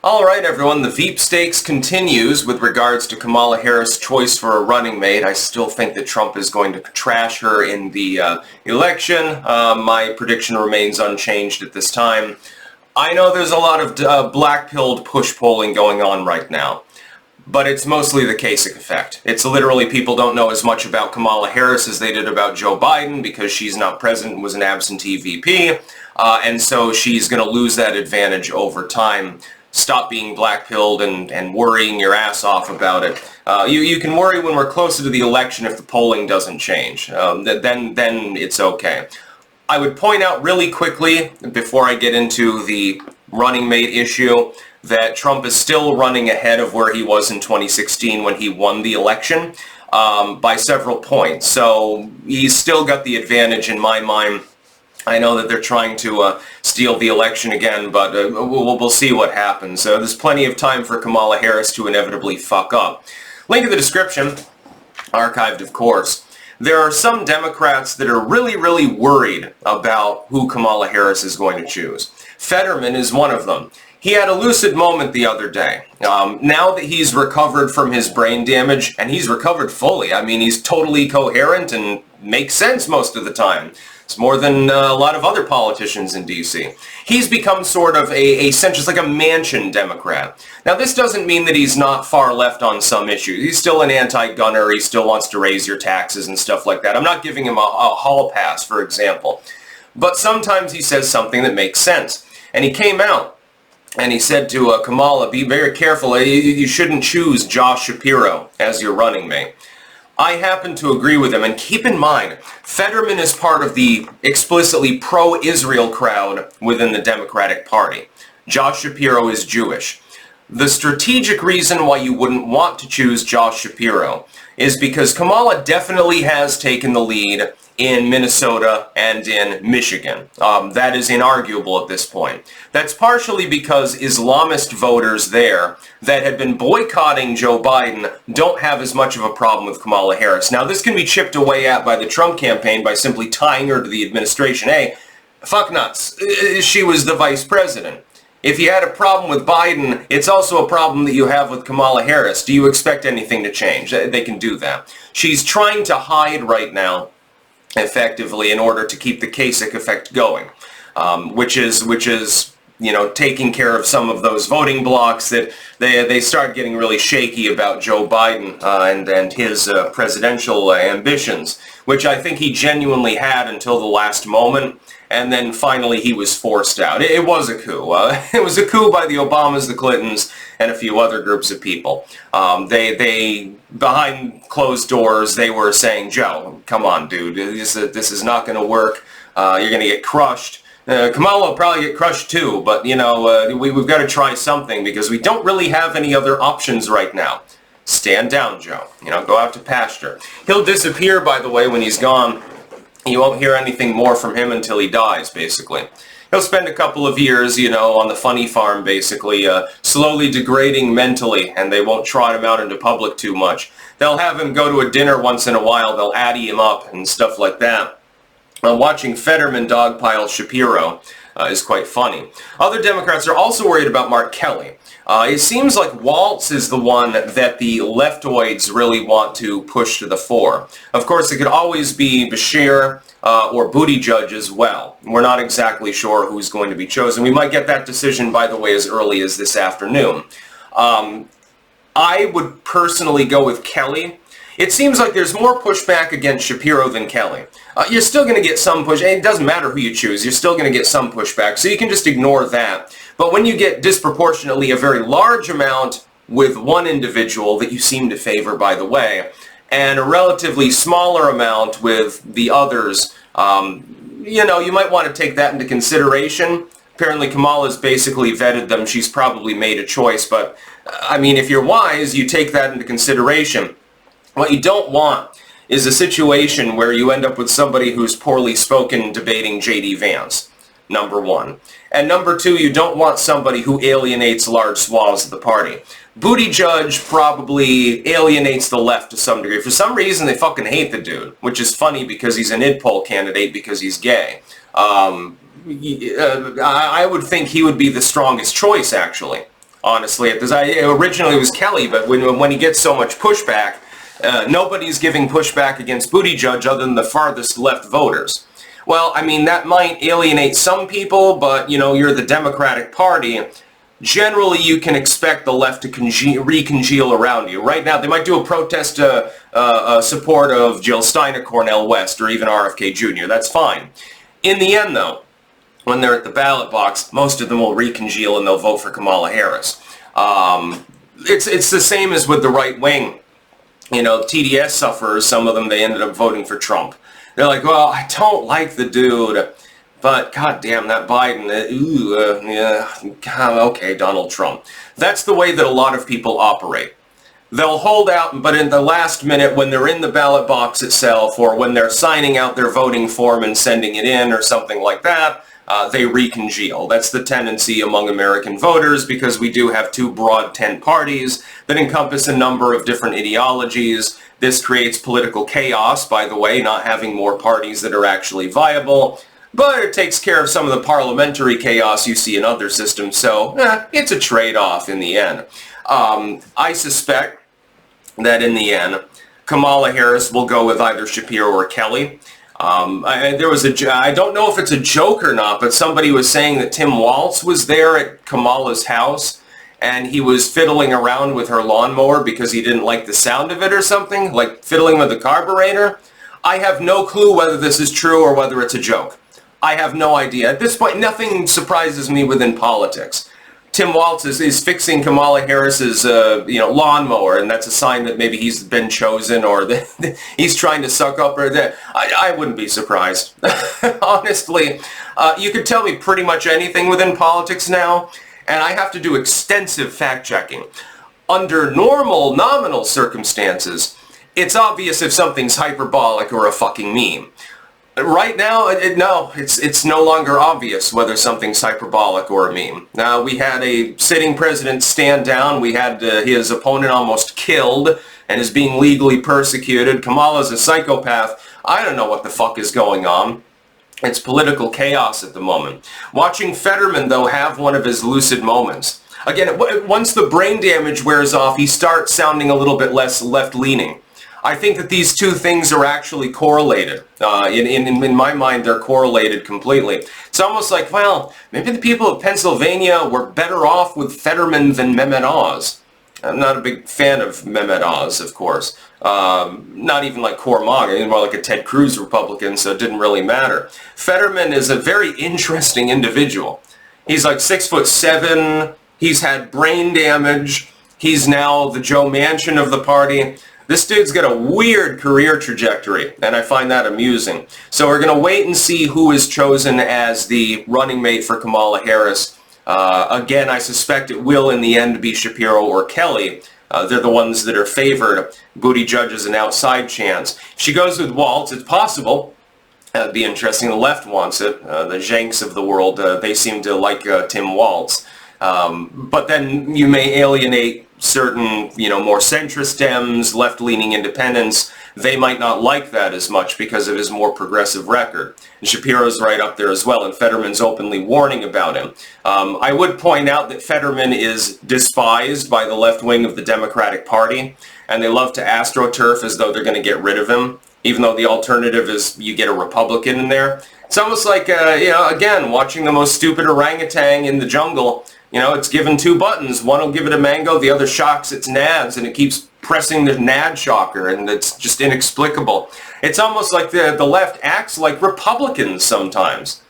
Alright everyone, the Veep stakes continues with regards to Kamala Harris' choice for a running mate. I still think that Trump is going to trash her in the election. My prediction remains unchanged at this time. I know there's a lot of black-pilled push polling going on right now, but it's mostly the Kasich effect. It's literally people don't know as much about Kamala Harris as they did about Joe Biden because she's not president and was an absentee VP, and so she's going to lose that advantage over time. Stop being black-pilled and worrying your ass off about it. You can worry when we're closer to the election if the polling doesn't change. Then it's okay. I would point out really quickly, before I get into the running mate issue, that Trump is still running ahead of where he was in 2016 when he won the election by several points. So he's still got the advantage in my mind. I know that they're trying to steal the election again, but we'll see what happens. There's plenty of time for Kamala Harris to inevitably fuck up. Link in the description, archived of course. There are some Democrats that are really worried about who Kamala Harris is going to choose. Fetterman is one of them. He had a lucid moment the other day. Now that he's recovered from his brain damage, and he's recovered fully, I mean, he's totally coherent and makes sense most of the time. It's more than a lot of other politicians in D.C. He's become sort of a centrist, like a Manchin Democrat. Now, this doesn't mean that he's not far left on some issues. He's still an anti-gunner. He still wants to raise your taxes and stuff like that. I'm not giving him a hall pass, for example. But sometimes he says something that makes sense. And he came out and he said to Kamala, be very careful. You shouldn't choose Josh Shapiro as your running mate. I happen to agree with him, and keep in mind, Fetterman is part of the explicitly pro-Israel crowd within the Democratic Party. Josh Shapiro is Jewish. The strategic reason why you wouldn't want to choose Josh Shapiro is because Kamala definitely has taken the lead in Minnesota and in Michigan. That is inarguable at this point. That's partially because Islamist voters there that had been boycotting Joe Biden don't have as much of a problem with Kamala Harris. Now, this can be chipped away at by the Trump campaign by simply tying her to the administration. Hey, fuck nuts. She was the vice president. If you had a problem with Biden, it's also a problem that you have with Kamala Harris. Do you expect anything to change? They can do that. She's trying to hide right now, effectively, in order to keep the Kasich effect going, which is you know, taking care of some of those voting blocks that they start getting really shaky about Joe Biden and his presidential ambitions, which I think he genuinely had until the last moment. And then finally he was forced out. It was a coup. It was a coup by the Obamas, the Clintons, and a few other groups of people. They behind closed doors, they were saying, Joe, come on, dude, this is not going to work. You're going to get crushed. Kamala will probably get crushed too, but, you know, we've got to try something because we don't really have any other options right now. Stand down, Joe. You know, go out to pasture. He'll disappear, by the way, when he's gone. You won't hear anything more from him until he dies, basically. He'll spend a couple of years, you know, on the funny farm, basically, slowly degrading mentally, and they won't trot him out into public too much. They'll have him go to a dinner once in a while. They'll addy him up and stuff like that. Watching Fetterman dogpile Shapiro is quite funny. Other Democrats are also worried about Mark Kelly. It seems like Waltz is the one that the leftoids really want to push to the fore. Of course, it could always be Bashir or Buttigieg as well. We're not exactly sure who's going to be chosen. We might get that decision, by the way, as early as this afternoon. I would personally go with Kelly. It seems like there's more pushback against Shapiro than Kelly. You're still going to get some push. It doesn't matter who you choose. You're still going to get some pushback, so you can just ignore that. But when you get disproportionately a very large amount with one individual that you seem to favor, by the way, and a relatively smaller amount with the others, you know, you might want to take that into consideration. Apparently Kamala's basically vetted them. She's probably made a choice, but, I mean, if you're wise, you take that into consideration. What you don't want is a situation where you end up with somebody who's poorly spoken debating J.D. Vance, number one. And number two, you don't want somebody who alienates large swaths of the party. Buttigieg probably alienates the left to some degree. For some reason, they fucking hate the dude, which is funny because he's an id poll candidate because he's gay. I would think he would be the strongest choice, actually. honestly. Originally it was Kelly, but when he gets so much pushback, nobody's giving pushback against Buttigieg other than the farthest left voters. Well, I mean, that might alienate some people, but, you know, you're the Democratic Party. Generally, you can expect the left to recongeal around you. Right now, they might do a protest support of Jill Stein at Cornel West or even RFK Jr. That's fine. In the end, though, when they're at the ballot box, most of them will recongeal and they'll vote for Kamala Harris. It's the same as with the right wing. You know, TDS sufferers, some of them, they ended up voting for Trump. They're like, well, I don't like the dude, but goddamn, that Biden, yeah, okay, Donald Trump. That's the way that a lot of people operate. They'll hold out, but in the last minute, when they're in the ballot box itself, or when they're signing out their voting form and sending it in, or something like that, they recongeal. That's the tendency among American voters, because we do have two broad tent parties that encompass a number of different ideologies. This creates political chaos, by the way, not having more parties that are actually viable. But it takes care of some of the parliamentary chaos you see in other systems, so it's a trade-off in the end. I suspect that in the end, Kamala Harris will go with either Shapiro or Kelly. I don't know if it's a joke or not, but somebody was saying that Tim Walz was there at Kamala's house, and he was fiddling around with her lawnmower because he didn't like the sound of it or something, like fiddling with the carburetor. I have no clue whether this is true or whether it's a joke. I have no idea. At this point, nothing surprises me within politics. Tim Walz is fixing Kamala Harris's lawnmower, and that's a sign that maybe he's been chosen or that he's trying to suck up her. I wouldn't be surprised. Honestly, you could tell me pretty much anything within politics now, and I have to do extensive fact-checking. Under normal, nominal circumstances, it's obvious if something's hyperbolic or a fucking meme. Right now, no, it's no longer obvious whether something's hyperbolic or a meme. Now, we had a sitting president stand down. We had his opponent almost killed and is being legally persecuted. Kamala's a psychopath. I don't know what the fuck is going on. It's political chaos at the moment. Watching Fetterman, though, have one of his lucid moments. Again, once the brain damage wears off, he starts sounding a little bit less left-leaning. I think that these two things are actually correlated. In my mind, they're correlated completely. It's almost like, well, maybe the people of Pennsylvania were better off with Fetterman than Mehmet Oz. I'm not a big fan of Mehmet Oz, of course. Not even like Cormog, more like a Ted Cruz Republican, so it didn't really matter. Fetterman is a very interesting individual. He's like 6'7". He's had brain damage. He's now the Joe Manchin of the party. This dude's got a weird career trajectory, and I find that amusing. So we're going to wait and see who is chosen as the running mate for Kamala Harris. Again, I suspect it will in the end be Shapiro or Kelly. They're the ones that are favored. Buttigieg is an outside chance. If she goes with Walz, it's possible. It'd be interesting. The left wants it. The Jenks of the world, they seem to like Tim Walz. But then you may alienate certain, more centrist Dems, left-leaning independents. They might not like that as much because of his more progressive record. And Shapiro's right up there as well, and Fetterman's openly warning about him. I would point out that Fetterman is despised by the left wing of the Democratic Party, and they love to astroturf as though they're going to get rid of him, even though the alternative is you get a Republican in there. It's almost like, again, watching the most stupid orangutan in the jungle. It's given two buttons. One will give it a mango, the other shocks its nads, and it keeps pressing the nad shocker, and it's just inexplicable. It's almost like the left acts like Republicans sometimes.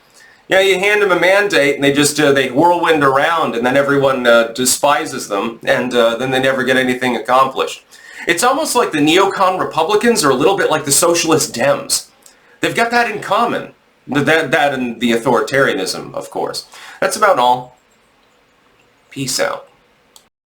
You hand them a mandate, and they whirlwind around, and then everyone despises them, and then they never get anything accomplished. It's almost like the neocon Republicans are a little bit like the socialist Dems. They've got that in common. That and the authoritarianism, of course. That's about all. Peace out.